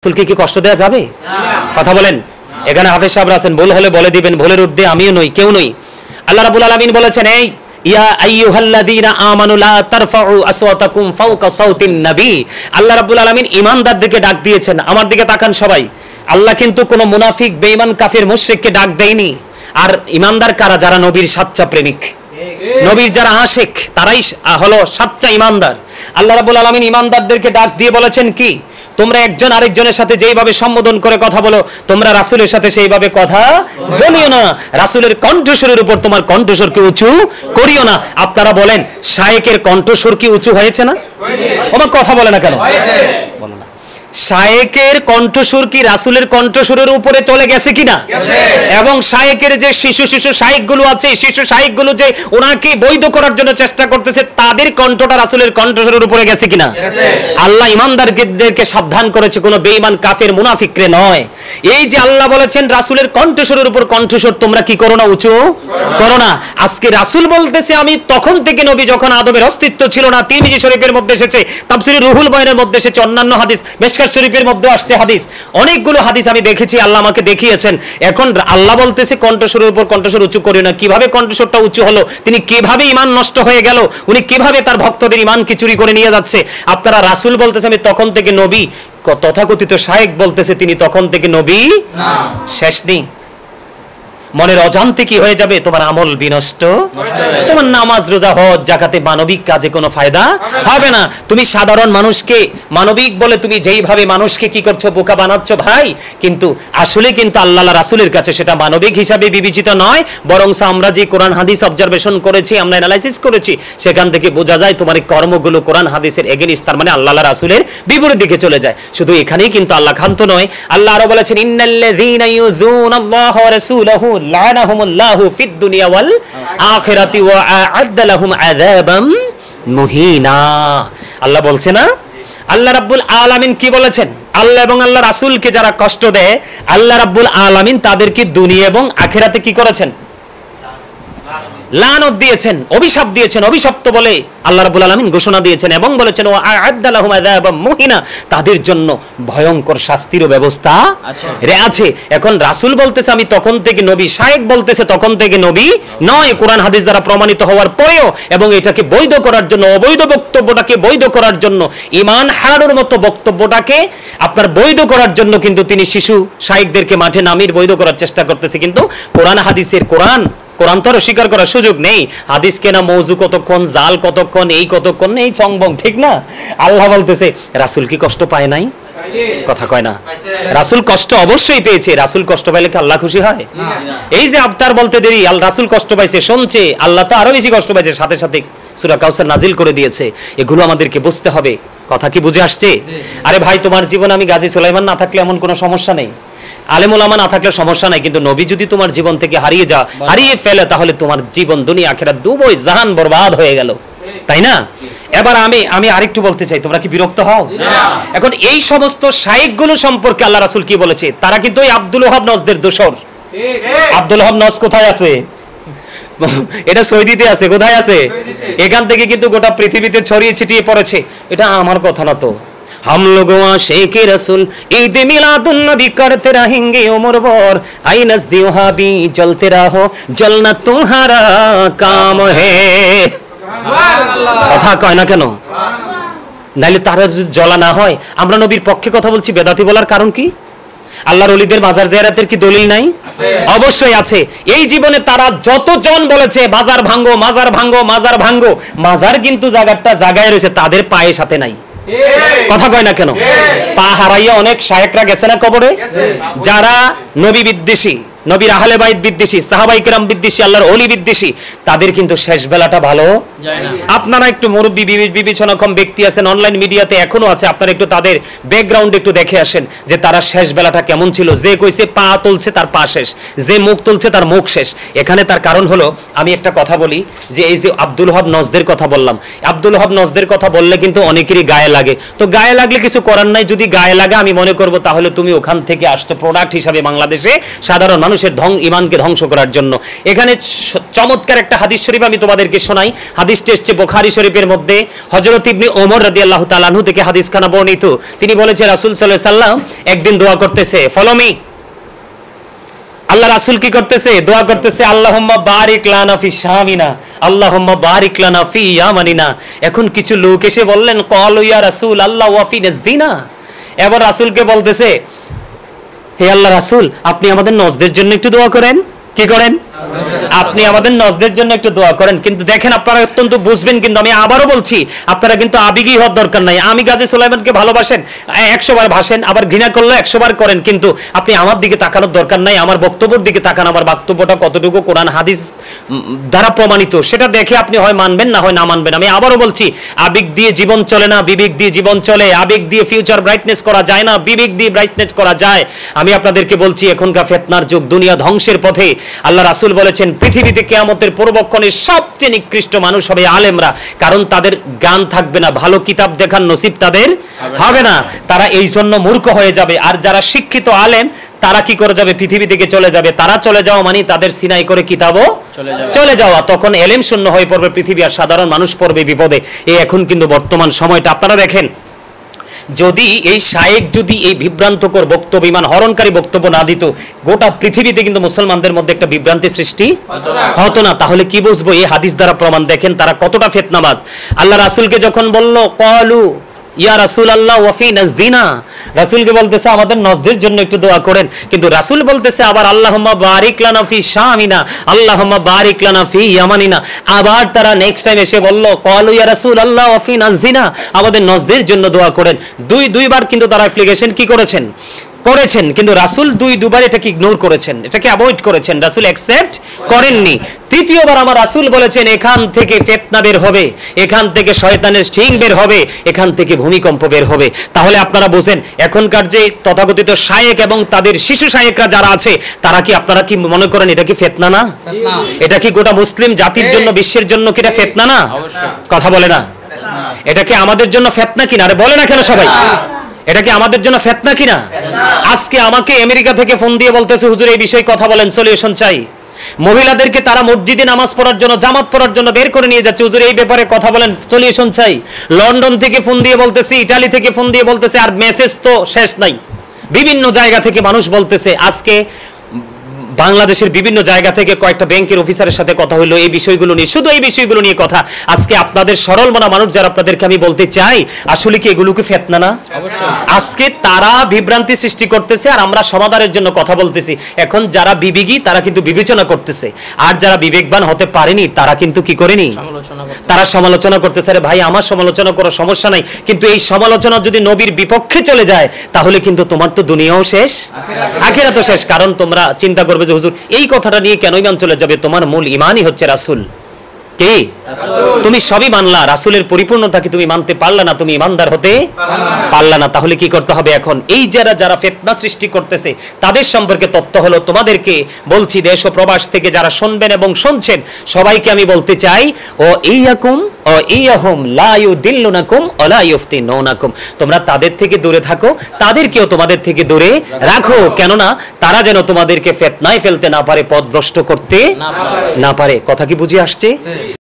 রাসূলকে কি কষ্ট দেওয়া যাবে? কথা বলেন। এখানে হাফেজ সাহেবরা আছেন, ভুল হলে বলে দিবেন, ভুলের ঊর্ধ্বে আমিও নই, কেউ নই। আল্লাহ রাব্বুল আলামিন বলেছেন, এই ইয়া আইয়ুহাল্লাযীনা আমানু লা তারফাউ আসওয়াতাকুম ফাওকা সাওতিন নবী। আল্লাহ রাব্বুল আলামিন ঈমানদারদেরকে ডাক দিয়েছেন। আমার দিকে তাকান সবাই। আল্লাহ কিন্তু কোনো মুনাফিক, বেঈমান, কাফির, মুশরিককে ডাক দেয়নি। আর ঈমানদার কারা? যারা নবীর সাচ্চা প্রেমিক, নবীর যারা আশিক, তারাই হলো সাচ্চা ঈমানদার। আল্লাহ রাব্বুল আলামিন ঈমানদারদেরকে ডাক দিয়ে বলেছেন কি? তোমরা একজন আরেকজনের সাথে যেইভাবে সম্বোধন করে কথা বলো, তোমরা রাসূলের সাথে সেইভাবে কথা বলিও না। রাসূলের কণ্ঠস্বরের উপর তোমার কণ্ঠস্বরকে উঁচু করিও না। আপনারা বলেন, শায়েকের কণ্ঠস্বর কি উঁচু হয়েছে না? আমার কথা বলে না কেন? বলো না। শায়েকের কণ্ঠস্বর কি রাসূলের কণ্ঠস্বরের উপরে চলে গেছে কিনা? এবং শায়েকের যে শিশু শায়েকগুলো আছে, শিশু শায়েকগুলো যে ওনাকে বৈধ করার জন্য চেষ্টা করতেছে, তাদের কণ্ঠটা রাসূলের কণ্ঠস্বরের উপরে গেছে কিনা? আল্লাহ ঈমানদারদেরকে সাবধান করেছে, কোনো বেঈমান, কাফের, মুনাফিকরে নয়। এই যে আল্লাহ বলেছেন রাসূলের কণ্ঠস্বরের উপর কণ্ঠস্বর তোমরা কি করো না? উঁচু করো না। আজকে রাসূল বলতেছে, আমি তখন থেকে নবী, যখন আদমের অস্তিত্ব ছিল না। তিরমিজি শরীফের মধ্যে এসেছে, তাফসীরে রুহুল বয়ানের মধ্যে এসেছে, অন্যান্য হাদিস, মিশকাত শরীফের মধ্যে আসছে হাদিস, অনেকগুলো হাদিস আমি দেখেছি, আল্লাহ আমাকে দেখিয়েছেন। এখন আল্লাহ বলতেছে কণ্ঠস্বরের উপর কণ্ঠস্বর উঁচু করিও না। কিভাবে কণ্ঠস্বরটা উঁচু হলো? তিনি কিভাবে ঈমান নষ্ট হয়ে গেল? উনি কিভাবে তার ভক্তদের ঈমানকে চুরি করে নিয়ে যাচ্ছে? আপনারা রাসূল বলতেছে আমি তখন থেকে নবী, তথাকথিত শায়েক বলতেছে তিনি তখন থেকে নবী না। শেষ নেই। মনের অজান্তে কি হয়ে যাবে? তোমার আমল বিনষ্ট, তোমার নামাজ, রোজা, হজ, যাকাতে, মানবিক কাজে কোনো ফায়দা হবে না। তুমি সাধারণ মানুষকে মানবিক বলে তুমি যেইভাবে মানুষকে কি করছো, বোকা বানাচ্ছ ভাই, কিন্তু আসলে কিন্তু আল্লাহ রাসূলের কাছে সেটা মানবিক হিসাবে বিবেচিত নয়। বরং আমরা যে কোরআন হাদিস অবজারভেশন করেছি, আমরা অ্যানালাইসিস করেছি, সেখান থেকে বোঝা যায় তোমার এই কর্মগুলো কোরআন হাদিসের এগেইনস্ট, তার মানে আল্লাহ রাসূলের বিপরীত দিকে চলে যায়। শুধু এখানেই কিন্তু আল্লাহ ক্ষান্ত নয়। আল্লাহ আরো বলেছেন, ইন্নাল্লাযীনা ইউযুনাল্লাহ ওয়া রাসূলাহু লানাহুমুল্লাহু ফিদ দুনিয়া ওয়াল আখিরাতি ওয়া আ'আদ্দা লাহুম আযাবাম মুহিনা। আল্লাহ বলছে না? আল্লাহ রাব্বুল আলামিন কি বলেছেন? আল্লাহ এবং আল্লাহ রাসূলকে যারা কষ্ট দেয়, আল্লাহ রাব্বুল আলামিন তাদেরকে দুনিয়া এবং আখিরাতে কি করেছেন? লানত দিয়েছেন, অভিশাপ দিয়েছেন। অভিশপ্ত বলে আল্লাহ রাব্বুল আলামিন ঘোষণা দিয়েছেন এবং বলেছেন ওয়া আ'আদ্দা লাহুম আযাবাম মুহিনা, তাদের জন্য ভয়ঙ্কর শাস্তির ব্যবস্থা আছে। এখন রাসূল বলতেছে আমি তখন থেকে নবী, শায়েক বলতেছে তখন থেকে নবী নয়। কোরআন হাদিস দ্বারা প্রমাণিত হওয়ার পরেও, এবং এটাকে বৈধ করার জন্য, অবৈধ বক্তব্যটাকে বৈধ করার জন্য, ঈমান হারানোর মতো বক্তব্যটাকে আপনার বৈধ করার জন্য কিন্তু তিনি শিশু শায়েকদেরকে মাঠে নামিয়ে বৈধ করার চেষ্টা করতেছে। কিন্তু কোরআন হাদিসের কোরআন তো স্বীকার করার সুযোগ নেই। হাদিস কেনা মৌজু কতক্ষণ, জাল কতক্ষণ, এই কতক্ষণ, এই চংবং, ঠিক না? আল্লাহ বলতেছে রাসূল কি কষ্ট পায় নাই? কথা কয় না। রাসূল কষ্ট অবশ্যই পেয়েছে। রাসূল কষ্ট পাইলে কি আল্লাহ খুশি হয়? এই যে আবতার বলতে দেরি, রাসূল কষ্ট পাইছে, শুনছে, আল্লাহ তো আরো বেশি কষ্ট পাইছে, সাথে সাথে সূরা কাউসার নাজিল করে দিয়েছে। এগুলো আমাদেরকে বুঝতে হবে। কথা কি বুঝে আসছে? আরে ভাই, তোমার জীবন আমি গাজী সুলাইমান না থাকলে এমন কোনো সমস্যা নেই, আলেম ওলামা না থাকলে সমস্যা নাই, কিন্তু নবী যদি তোমার জীবন থেকে হারিয়ে ফেলে, তাহলে তোমার জীবন, দুনিয়া আখিরাত দুই জাহান বরবাদ হয়ে গেল, তাই না? এবার আমি আরেকটু বলতে চাই, তোমরা কি বিরক্ত হও? এখন এই সমস্ত শায়েকগুলো সম্পর্কে আল্লাহ রাসূল কি বলেছে? তারা কিন্তু ওই আব্দুল ওহাব নজদের দোসর। আব্দুল ওহাব নজ কোথায় আছে? এটা সৌদিতে আছে। কোথায় আছে? এখান থেকে কিন্তু গোটা পৃথিবীতে ছড়িয়ে ছিটিয়ে পড়েছে। এটা আমার কথা না তো। हम लोग आशिक रसूल ईद मिलादुन नबी करते रहेंगे उम्र भर, आई नज़दी वहाबी जलते रहो, जलना तुम्हारा काम है। কথা কয় না কেন? নাইলে তারা যদি জ্বলা না হয়। আমরা নবীর পক্ষে কথা বলছি, বেদাতি বলার কারণ কি? আল্লাহর ওলিদের মাজার জিয়ারতের কি দলিল নাই? অবশ্যই আছে। এই জীবনে তারা যতজন বলেছে বাজার ভাঙ্গো, মাজার ভাঙ্গো, মাজার ভাঙ্গো, মাজার কিন্তু জায়গাটা জায়গায় রয়েছে, তাদের পায়ের সাথে নাই। কথা কয় না কেন? পা হারাইয়া অনেক শায়েকরা গেছে না কবরে? যারা নবী বিদ্বেষী, নবীর আহলে বাইত বিদ্বেষী, সাহাবায়ে কেরাম বিদ্বেষী, আল্লাহর ওলি বিদ্বেষী, তাদের কিন্তু শেষ বেলাটা ভালো যায় না। আপনারা একটু মুরব্বী বিবেচনাক্ষম ব্যক্তি আছেন, অনলাইন মিডিয়াতে এখনো আছে, আপনারা একটু তাদের ব্যাকগ্রাউন্ড একটু দেখে আসেন যে তারা শেষ বেলাটা কেমন ছিল। যে কইছে পা তুলছে তার পা শেষ, যে মুখ তুলছে তার মুখ শেষ। এখানে তার কারণ হলো, আমি একটা কথা বলি, যে এই যে আব্দুল ওহাব নজদের কথা বললাম, আব্দুল ওহাব নজদের কথা বললে কিন্তু অনেকেরই গায়ে লাগে। তো গায়ে লাগলে কিছু করার নাই। যদি গায়ে লাগে, আমি মনে করব তাহলে তুমি ওখান থেকে আসছো প্রোডাক্ট হিসাবে বাংলাদেশে সাধারণ মানুষের ঈমানকে ধ্বংস করার জন্য। এখানে চমৎকার একটা হাদিস শরীফ আমি তোমাদেরকে শোনাই। হাদিসটি এসেছে বুখারী শরীফের মধ্যে। হযরত ইবনে ওমর রাদিয়াল্লাহু তাআলা আনহু থেকে হাদিসখানা বর্ণিত। তিনি বলেছেন রাসূল সাল্লাল্লাহু আলাইহি সাল্লাম একদিন দোয়া করতেছে, ফলো মি। আল্লাহ রাসূল কি করতেছে? দোয়া করতেছে, আল্লাহুম্মা বারিক লানা ফি শামিনা, আল্লাহুম্মা বারিক লানা ফি ইয়ামানিনা। এখন কিছু লোক এসে বললেন, ক্বালু ইয়া রাসূল আল্লাহ ওয়া ফি নাজদিনা। এবার রাসূলকে বলতেছে, হে আল্লাহ রাসূল, আপনি আমাদের নজদের জন্য একটু দোয়া করেন। কি করেন? আপনি আমাদের নজদের জন্য একটু দোয়া করেন। কিন্তু দেখেন, আপনারা অত্যন্ত বুঝবেন, কিন্তু আমি আবারও বলছি, আপনারা কিন্তু আবেগী হওয়ার দরকার নাই। আমি গাজী সুলাইমানকে ভালোবাসেন, 100 বার ভাসেন, আবার ঘৃণা করলে 100 বার করেন, কিন্তু আপনি আমার দিকে তাকানোর দরকার নাই। আমার বক্তব্যের দিকে তাকান, আমার বক্তব্যটা কতটুকু কোরআন হাদিস দ্বারা প্রমাণিত সেটা দেখে আপনি হয় মানবেন, না হয় না মানবেন। আমি আবারও বলছি, আবেগ দিয়ে জীবন চলে না, বিবেক দিয়ে জীবন চলে। আবেগ দিয়ে ফিউচার ব্রাইটনেস করা যায় না, বিবেক দিয়ে ব্রাইটনেস করা যায়। আমি আপনাদেরকে বলছি, এখনকার ফিতনার যুগ, দুনিয়া ধ্বংসের পথে। আল্লাহ রাসূল বলেছেন, পৃথিবীতে কিয়ামতের পূর্বক্ষণে সবচেয়ে নিকৃষ্ট মানুষ হবে আলেমরা, কারণ তাদের জ্ঞান থাকবে না, ভালো কিতাব দেখার নসিব তাদের হবে না, তারা এই জন্য মূর্খ হয়ে যাবে। আর যারা শিক্ষিত আলেম, তারা কি করে যাবে? পৃথিবী থেকে চলে যাবে। তারা চলে যাওয়া মানে তাদের সিনাই করে কিতাবও চলে যাওয়া। তখন এলেম শূন্য হয়ে পড়বে পৃথিবী, আর সাধারণ মানুষ পড়বে বিপদে। এই এখন কিন্তু বর্তমান সময়টা আপনারা দেখেন, যদি এই শায়েক যদি এই বিভ্রান্তকর বক্তব্য, ইমান হরণকারী বক্তব্য না দিত, গোটা পৃথিবীতে কিন্তু মুসলমানদের মধ্যে একটা বিভ্রান্তি সৃষ্টি হতো না। তাহলে কি বুঝবো? এই হাদিস দ্বারা প্রমাণ। দেখেন তারা কতটা ফিতনাবাজ। আল্লাহ রাসূলকে যখন বলল, ক্বালু ইয়া রাসূলুল্লাহ ওয়া ফি নাজদিনা, রাসূলকে বলতেছে আমাদের নজদের জন্য একটু দোয়া করেন, কিন্তু রাসূল বলতেছে আবার আল্লাহুম্মা বারিক লানা ফি শামিনা, আল্লাহুম্মা বারিক লানা ফি ইয়ামানিনা। আবার তারা নেক্সট টাইম এসে বলল, ক্বালু ইয়া রাসূলুল্লাহ ওয়া ফি নাজদিনা, আমাদের নজদের জন্য দোয়া করেন। দুইবার কিন্তু তারা অ্যাপ্লিকেশন কি করেছেন? কিন্তু রাসূল দুইবার এটাকে ইগনোর করেছেন, এটাকে অ্যাভয়েড করেছেন, রাসূল অ্যাকসেপ্ট করেননি। তৃতীয়বার আমার রাসূল বলেছেন, এখান থেকে ফিতনা বের হবে, এখান থেকে শয়তানের শিং বের হবে, এখান থেকে ভূমিকম্প বের হবে। তাহলে আপনারা বুঝেন, এখনকার যে তথাকথিত শায়েক এবং তাদের শিশু শায়েকরা যারা আছে, তারা কি, আপনারা কি মনে করেন এটা কি ফিতনা না? এটা কি গোটা মুসলিম জাতির জন্য, বিশ্বের জন্য কি এটা ফিতনা না? কথা বলে না? এটা কি আমাদের জন্য ফিতনা কিনা? আরে বলে না কেন সবাই? এটা কি আমাদের জন্য ফিতনা কিনা? আজকে আমাকে আমেরিকা থেকে ফোন দিয়ে বলতেছে, হুজুর এই বিষয়ে কথা বলেন, সলিউশন চাই। মহিলাদেরকে তারা মসজিদে নামাজ পড়ার জন্য, জামাত পড়ার জন্য বের করে নিয়ে যাচ্ছে, হুজুর এই ব্যাপারে কথা বলেন, সলিউশন চাই। লন্ডন থেকে ফোন দিয়ে বলতেছে, ইতালি থেকে ফোন দিয়ে বলতেছে, আর মেসেজ তো শেষ নাই। বিভিন্ন জায়গা থেকে মানুষ বলতেছে। আজকে বাংলাদেশের বিভিন্ন জায়গা থেকে কয়েকটা ব্যাংকের অফিসারের সাথে কথা হলো এই বিষয়গুলো নিয়ে, শুধু এই বিষয়গুলো নিয়ে কথা। আজকে আপনাদের সরল মনা মানুষ যারা, আপনাদেরকে আমি বলতে চাই, আসলে কি এগুলো কি ফিতনা না? আজকে তারা বিভ্রান্তি সৃষ্টি করতেছে, আর আমরা সমাধানের জন্য কথা বলতেছি। এখন যারা বিবেকী তারা কিন্তু বিবেচনা করতেছে, আর যারা বিবেকবান হতে পারেনি তারা কিন্তু কি করেনি? তারা সমালোচনা করতেছে। আরে ভাই, আমার সমালোচনা করার সমস্যা নাই, কিন্তু এই সমালোচনা যদি নবীর বিপক্ষে চলে যায়, তাহলে কিন্তু তোমার তো দুনিয়াও শেষ, আখিরাতও শেষ। কারণ তোমরা চিন্তা করবে যে হুজুর এই কথাটা নিয়ে কেন ইমান চলে যাবে? তোমার মূল ইমানই হচ্ছে রাসূল। কি তুমি সবই মানলা, রাসূলের পরিপূর্ণতাকে তুমি মানতে পারলা না, তুমি ইমানদার হতে পারলা না। তাহলে কি করতে হবে এখন? এই যারা ফিতনা সৃষ্টি করতেছে তাদের সম্পর্কে তথ্য হলো তোমাদেরকে বলছি, দেশ ও প্রবাস থেকে যারা শুনবেন এবং শুনছেন সবাইকে আমি বলতে চাই, ও ইয়াকুম ও ইয়াহুম লা ইউদিল্লুনাকুম ওয়া লা ইফতিনুনাকুম, তোমরা তাদের থেকে দূরে থাকো, তাদেরকেও তোমাদের থেকে দূরে রাখো, কেননা তারা যেন তোমাদেরকে ফিতনায় ফেলতে না পারে, পথভ্রষ্ট করতে না পারে। কথা কি বুঝে আসছে?